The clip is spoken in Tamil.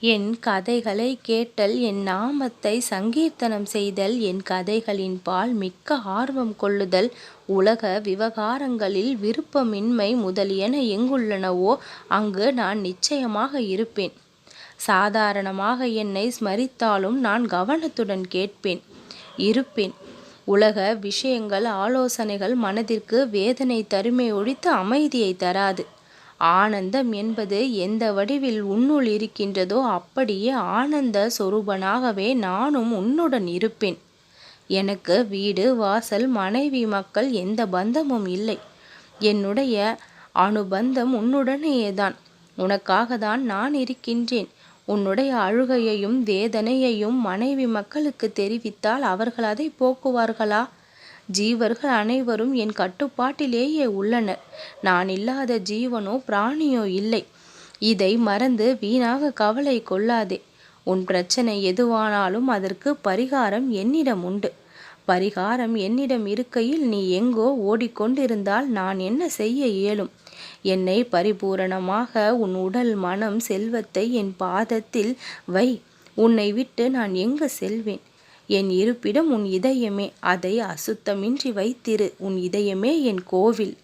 என் கதைகளை கேட்டல், என் நாமத்தை சங்கீர்த்தனம் செய்தல், என் கதைகளின் பால் மிக்க ஆர்வம் கொள்ளுதல், உலக விவகாரங்களில் விருப்பமின்மை முதலியன எங்குள்ளனவோ அங்கு நான் நிச்சயமாக இருப்பேன். சாதாரணமாக என்னை ஸ்மரித்தாலும் நான் கவனத்துடன் கேட்பேன், இருப்பேன். உலக விஷயங்கள், ஆலோசனைகள் மனதிற்கு வேதனை தருமே ஒழித்து அமைதியை தராது. ஆனந்தம் என்பது எந்த வடிவில் உன்னுள் இருக்கின்றதோ அப்படியே ஆனந்த சொரூபனாகவே நானும் உன்னுடன் இருப்பேன். எனக்கு வீடு, வாசல், மனைவி, மக்கள் எந்த பந்தமும் இல்லை. என்னுடைய அனுபந்தம் உன்னுடனேயேதான். உனக்காக தான் நான் இருக்கின்றேன். உன்னுடைய அழுகையையும் வேதனையையும் மனைவி மக்களுக்கு தெரிவித்தால் அவர்கள் அதை போக்குவார்களா? ஜீவர்கள் அனைவரும் என் கட்டுப்பாட்டிலேயே உள்ளனர். நான் இல்லாத ஜீவனோ பிராணியோ இல்லை. இதை மறந்து வீணாக கவலை கொள்ளாதே. உன் பிரச்சனை எதுவானாலும் அதற்கு பரிகாரம் என்னிடம் உண்டு. பரிகாரம் என்னிடம் இருக்கையில் நீ எங்கோ ஓடிக்கொண்டிருந்தால் நான் என்ன செய்ய இயலும்? என்னை பரிபூரணமாக உன் உடல், மனம், செல்வத்தை என் பாதத்தில் வை. உன்னை விட்டு நான் எங்கு செல்வேன்? என் இருப்பிடம் உன் இதயமே. அதை அசுத்தமின்றி வைத்திரு. உன் இதயமே என் கோவில்.